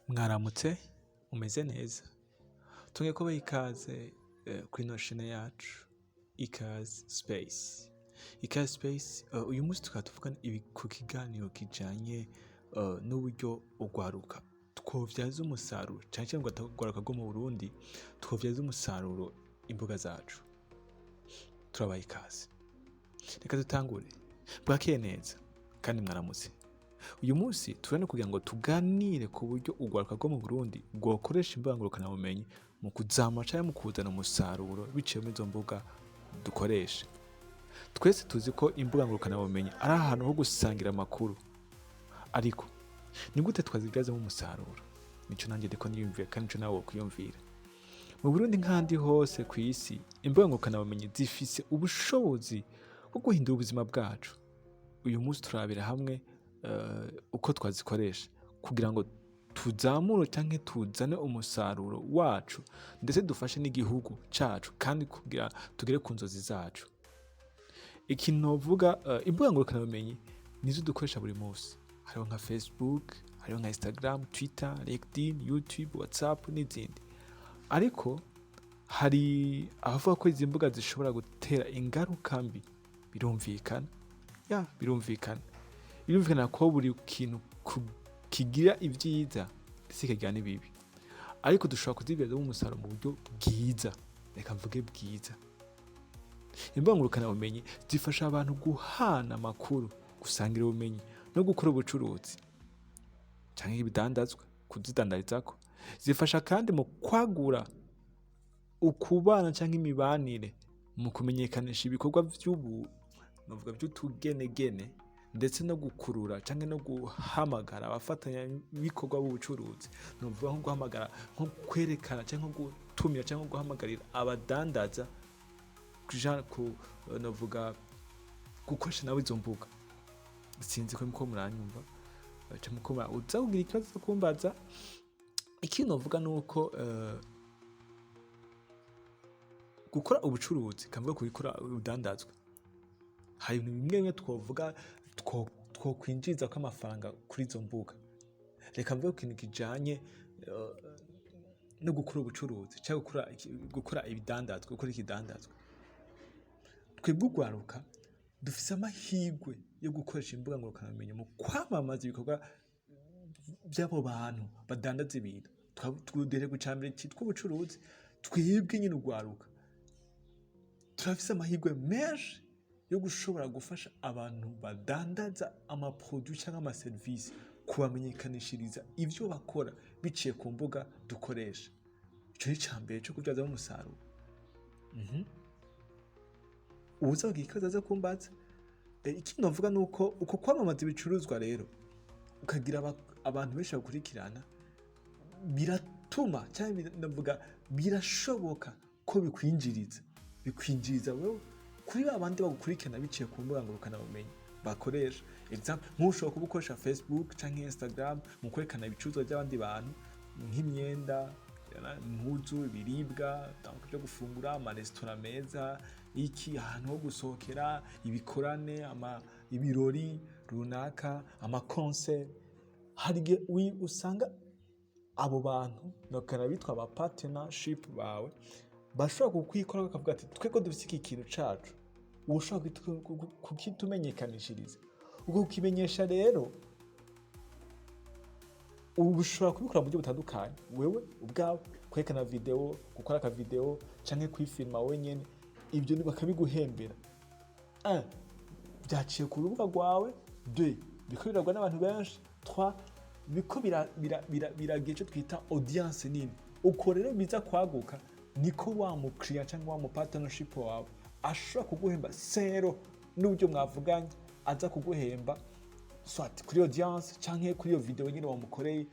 Mwaramutse umeze neza tunge ko ikaze kuri noshine yacu E-KAZI space E-KAZI space uyu munsi tukatuvuga ku kiganiro kijanye n'uburyo ugwaruka twovyaza umusaruro cyane ngo atagwaruka go mu Burundi twovyaza umusaruro imbuga zacu turabaye ikaze. Reka dutangure bwakeye neza kandi mwaramutse. Uyu munsi turane kugira ngo tuganire ku buryo ugwaruka go mu Burundi gwokoresha imbuga ngurukana bumenyi mu kuzamura cyangwa mu kuzana umusaruro biciye muri zo mbuga dukoresha. Twese tuzi ko imbuga ngurukana bumenyi ari ahantu ho gusangira amakuru, ariko ni gute twazibyazamo umusaruro? Nico nanjye ndiko niyumvira kandi nico nawe kwiyumvira. Mu Burundi nkandi hose ku isi imbuga ngurukana bumenyi zifise ubushobozi bwo guhindura ubuzima bwacu. Uyu munsi turabira hamwe uko twazikoresha kugira ngo tuzamure cyangwa tuzane umusaruro wacu ndetse dufashe n'igihugu cacu kandi kugira tugere ku nzozi zacu. Ikintu novuga imbuga ngurukana bumenyi nizo dukoresha buri munsi. Hariho nka Facebook, hariho nka Instagram, Twitter, LinkedIn, YouTube, WhatsApp n'izindi. Ariko hari abavuga ko izi mbuga zishobora gutera ingaruka mbi. Birumvikana ko buri kintu kigira ibyiza ndetse kikagira n'ibibi, ariko dushobora kuzibyazamo umusaruro mu buryo bwiza. Reka mvuge bwiza. Imbuga ngurukana bumenyi zifasha abantu guhana amakuru, gusangira ubumenyi no gukora ubucuruzi cyangwa ibidandazwa, kuzidandarizako. Zifasha kandi mu kwagura ukubana cyangwa imibanire, mu kumenyekanisha ibikorwa by'utugenegene ndetse no gukurura cyangwa no guhamagara abafatanya bikorwa b'ubucuruzi. Novuga nko guhamagara, nko kwerekana cyangwa gutumira cyangwa guhamagarira abadandaza novuga gukoresha nawe izo mbuga. Sinzi ko muko muranyumva cyangwa ko uza kugira ikibazo cyo kumbaza. Ikintu novuga nuko gukora ubucuruzi kamvuga kubikora ubudandazwa, hari ibintu bimwe twovuga twokwinjiza ko amafaranga kuri izo mbuga. Reka mvuge ikintu kijanye no gukora ubucuruzi cyangwa gukora ibidandazwa, gukora ikidandazwa. Twebwe ugwaruka dufise amahirwe yo gukoresha imbuga ngurukana bumenyi mu kwamamaza ibikorwa by'abo bantu badandaza ibintu. Twudere gucambira cyitwa ubucuruzi. Twebwe nyine ugwaruka turafise amahirwe menshi yo gushobora gufasha abantu badandaza amaproduit cyangwa amaserivisi, kubamenyekanishiriza ivyo bakora biciye ku mbuga dukoresha. Ico ni cambere cyo kubyazamo umusaruro. Uza kugira ikibazo aza kumbaza. Ikindi novuga nuko uko kwamamaza ibicuruzwa rero ukagira abantu benshi bakurikirana, biratuma cyangwa navuga birashoboka ko bikwinjiriza wewe kuri babandi bagukurikirana biciye ku mbuga ngurukana bumenyi bakoresha. Example, nkushobora kubukoresha Facebook cyangwa Instagram mu kwerekana ibicuruzwa by'abandi bantu nk'imyenda, impuzu, ibiribwa, byo gufungura, amaresitora meza, ahantu ho gusohokera, ibikorane, ibirori runaka, amakonse. Hari igihe usanga abo bantu bakaba bitwa aba partnership bawe, bashobora kukwikora bakavuga ati tweko dufite iki kintu cacu, ushobora kukitumenyekanishiriza. Ubwo kukimenyesha rero ushobora kubikora mu buryo butandukanye. Wewe ubwawe kwerekana video, gukora aka video canke kwifilma wenyene, ibyo bakabiguhembera. Byaciye ku rubuga rwawe. 2 bikorerwa n'abantu benshi. 3 biko biragiye cyo twita audience nini. Uko rero biza kwaguka niko wa mukiriya cyangwa wa mu partnership wawe ashobora kuguhemba zero n'uburyo mwavuganye, aza kuguhemba soit kuri audience cyangwa kuri iyo video nyine wamukoreye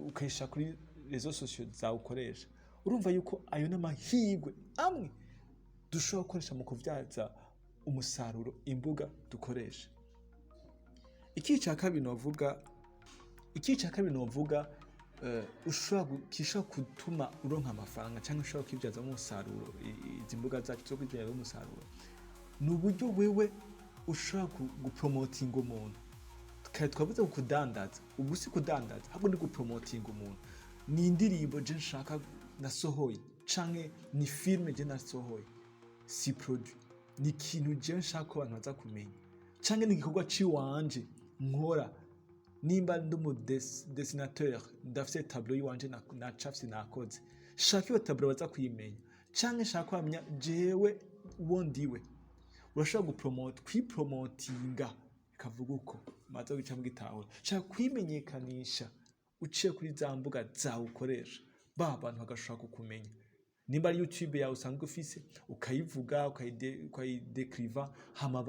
ukayisha kuri réseaux sociaux zawe ukoresha. Urumva yuko ayo n'amahirwe amwe dushobora gukoresha mu kuvyaza umusaruro imbuga dukoresha. Iki cya kabiri novuga ushobora gutuma uronka amafaranga cyangwa ushobora kwibyazamo umusaruro izi mbuga zacu zo kwibyazamo umusaruro. Ni uburyo wewe ushobora gupromotinga umuntu kare twavuze ku kudandaza, ubu si kudandaza ahubwo ni gupromotinga umuntu. Ni indirimbo je nshaka nasohoye canke ni filme je nasohoye, si produit, ni ikintu je nshaka ko abantu baza kumenya, canke ni igikorwa ciwanje nkora. Nimba ndi umu dessinateur ndafise tableau yiwanje nacafye nakoze, shaka iyo tableau baza kuyimenya, canke shaka kwamenya jewe uwo ndiwe. Urashobora kwipromotinga kavuga uko maze guca mu gitahura, shaka kwimenyekanisha uciye kuri za mbuga zawe ukoresha, ba bantu bagashobora kukumenya. Nimba ari YouTube yawe usanzwe ufise, ukayivuga ukayidekriva, hama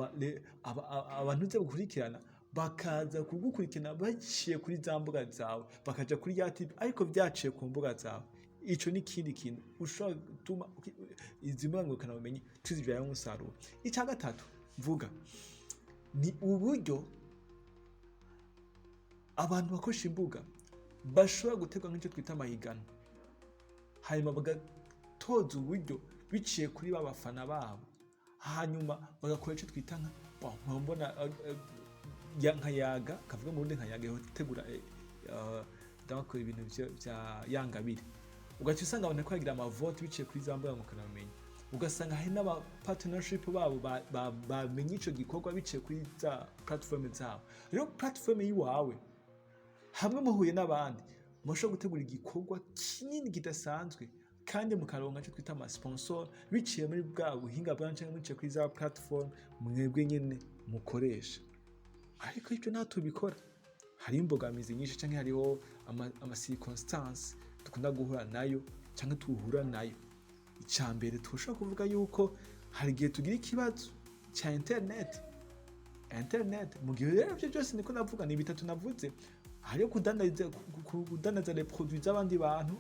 abantu uze gukurikirana bakaza kugukurikirana baciye kuri za mbuga zawe, bakaja kuri ya TV ariko vyaciye ku mbuga zawe. Ico ni kindi kintu ushobora gutuma izi mbuga ngurukanabumenyi tuzivyara umusaruro. Ica gatatu mvuga ni uburyo abantu bakoresha imbuga bashobora gutegwa nk'icyo twita amahiganwa, hanyuma bagatoza uburyo biciye kuri b'abafana babo, hanyuma bagakora icyo twita nkambona nka yaga, kavuga mu Burundi nka yaga yotegura ndakora ibintu vya yangabire, ugaca usanga abantu kwagira amavote biciye kuri za mbuga ngurukanabumenyi, ugasanga hari n'aba partnership babo bamenye ico gikorwa biciye kuri za platform zabo. Rero platform yiwawe hamwe muhuye n'abandi mushobora gutegura igikorwa kinini kidasanzwe, kandi mukaronka cyo twita ama sponsor biciye muri bwa buhinga bwanje biciye kuri za platform mwebwe nyene mukoresha. Ariko ivyo natubikora hari imbogamizi nyinshi, canke hariho ama circumstance dukunda guhura nayo canke tuhura nayo. Icambere tushobora kuvuga yuko hari igihe tugira ikibazo ca internet mu gihe rero byo byose niko navuga, ni bitatu navuze. Hariyo kudandaza les produits z'abandi bantu,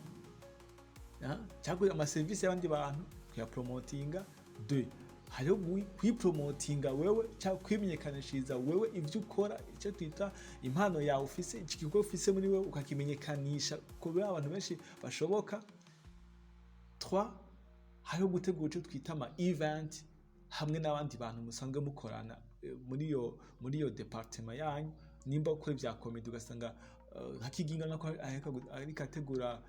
cyangwa ama service y'abandi bantu kuya promotinga. 2 hariyo kwipromotinga wewe cyangwa kwimenyekanishiza wewe ivyo ukora, icyo twita impano yawe ufise, ikigo ufise muri wewe ukakimenyekanisha ko abantu benshi bashoboka. 3 hariyo gutegura icyo twita ama event hamwe n'abandi bantu musanzwe mukorana muri yo departement yanyu. Nimba ukora vya comedy ugasanga hakiginga nako ariko ategura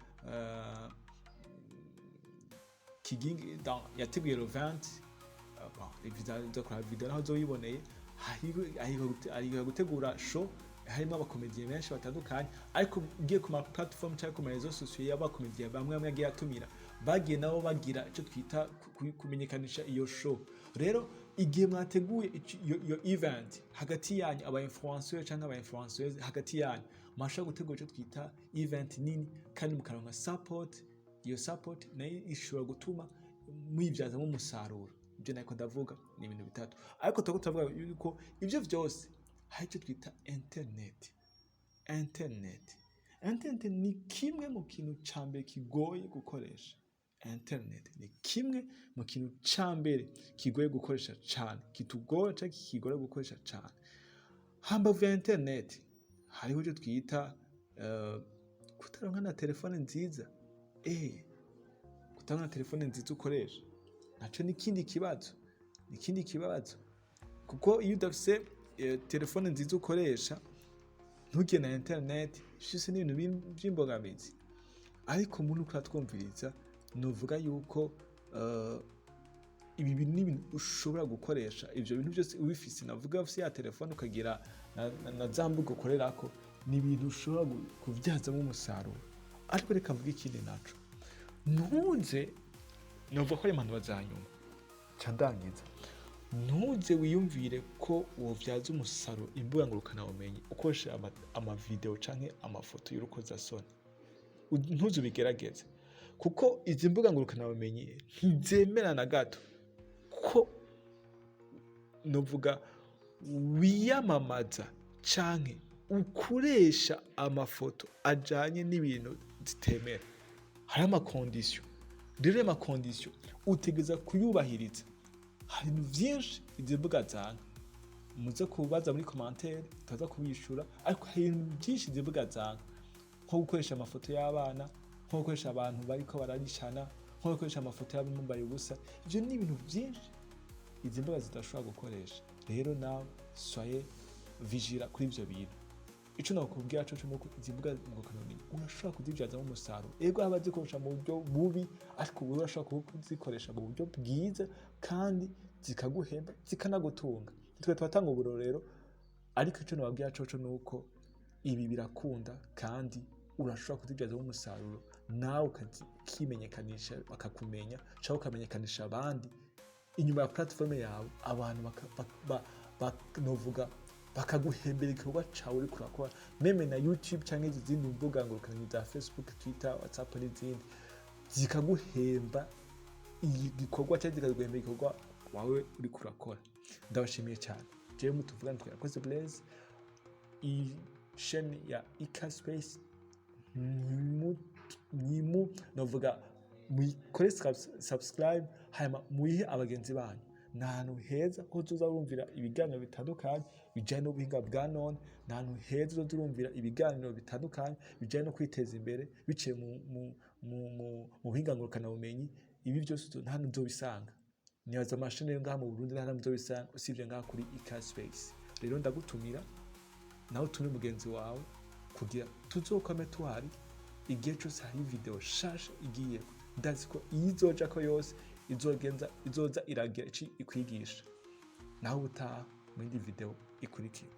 kiginga yateguye le 20 video naho zoyiboneye, ari gutegura show harimo abakomediye benshi batandukanye, ariko ugiye ku ma platform cyangwa ku marezo sociaux y'abakomediye bamwe yagiye atumira, bagiye nabo bagira icyo twita kumenyekanisha iyo show. Rero igihe mwateguye iyo event hagati yanyu, aba influenceurs cyangwa aba influenceuses hagati yanyu, mashaka gutegura icyo twita event nini, kandi mukaronka support. Iyo support nayo ishobora gutuma mwibyazamo umusaruro. Ibyo nako ndavuga ni ibintu bitatu, ariko turavuga yuko ibyo byose hari icyo twita internet. Internet ni kimwe mu kintu cambere kigoye gukoresha. Internet ni kimwe mu kintu cambere kigoye gukoresha cyane, kitugora cyangwa kigora gukoresha cyane. Hambavu ya internet hariho icyo twita kutaronka na telefone nziza. Kutaronka telefone nziza ukoresha naco ni ikindi kibazo, kuko iyo udafise telefone nziza ukoresha ntugire na internet, cyose ni ibintu by'imbogamizi. Ariko umuntu uratwumviriza novuga yuko ibi bintu ni ibintu ushobora gukoresha. Ivyo bintu byose ubifise, navuga ufise ya telefone ukagira na zambuga ukorerako, ni ibintu ushobora kuvyazamo umusaruro. Ariko reka mvuga ikindi naco, ntuze novuga ko ari impanuro zanyuma candangiza, ntuze wiyumvire ko wovyaza umusaruro imbuga ngurukanabumenyi ukoresha ama video canke amafoto y'urukozasoni. Ntuze ubigerageze, kuko izi mbuga ngurukanabumenyi ntizemera na gato ko novuga wiyamamaza canke ukoresha amafoto ajanye n'ibintu zitemera. Hari amakondisiyo, rero amakondisiyo utegeza kuyubahiriza. Hari ibintu vyinshi izi mbuga zanga, muze kubaza muri commentaire taza kubishura, ariko hari ibintu byinshi izi mbuga zanga, nko gukoresha amafoto y'abana, nko gukoresha abantu bariko bararishana, nko gukoresha amafoto y'abambaye ubusa. Ivyo ni ibintu byinshi izi mbuga zidashobora gukoresha. Rero nawe soyez vigila kuri ivyo bintu. ico nakubwira cyo nuko izi mbuga ngurukanabumenyi urashobora kuzibyazamo umusaruro. Ego haba zikoresha mu buryo bubi, ariko wowe urashobora kuzikoresha mu buryo bwiza kandi zikaguhemba zikanagutunga. Twe twatanga uburorero, ariko ico nababwira cyo nuko ibi birakunda kandi urashobora kuzibyazamo umusaruro, nawe ukimenyekanisha bakakumenya, cyangwa ukamenyekanisha abandi inyuma ya platform yawe, abantu novuga bakaguhembera igikorwa cawe uri kurakora. Meme na YouTube cyangwa izindi mbuga ngurukanabumenyi za Facebook, Twitter, WhatsApp n'izindi zikaguhemba igikorwa cyangwa zikaguhembera igikorwa wawe uri kurakora. Ndabashimiye cyane. Jewe mutuvugana twakoze Blaze chaîne ya E-KAZI Space, novuga muyikore subscribe, hanyuma muyihe abagenzi banyu. Ni ahantu heza ko tuza urumvira ibiganiro bitandukanye bijyanye n'ubuhinga bwa none. Ni ahantu heza uza urumvira ibiganiro bitandukanye bijyanye no kwiteza imbere biciye mu buhinga ngurukanabumenyi. Ibi byose nta hantu uzobisanga. Nibaza amashini yo ngaha mu Burundi nta hantu uzobisanga usibye ngaha kuri E-KAZI Space. Rero ndagutumira nawe utumire mugenzi wawe kugira tuzokame tuhari igihe cyose hari video shasha igiye. Ndazi ko izoja ko yose izoza iragira iki ikwigisha. Naho utaha mu yindi video ikurikira.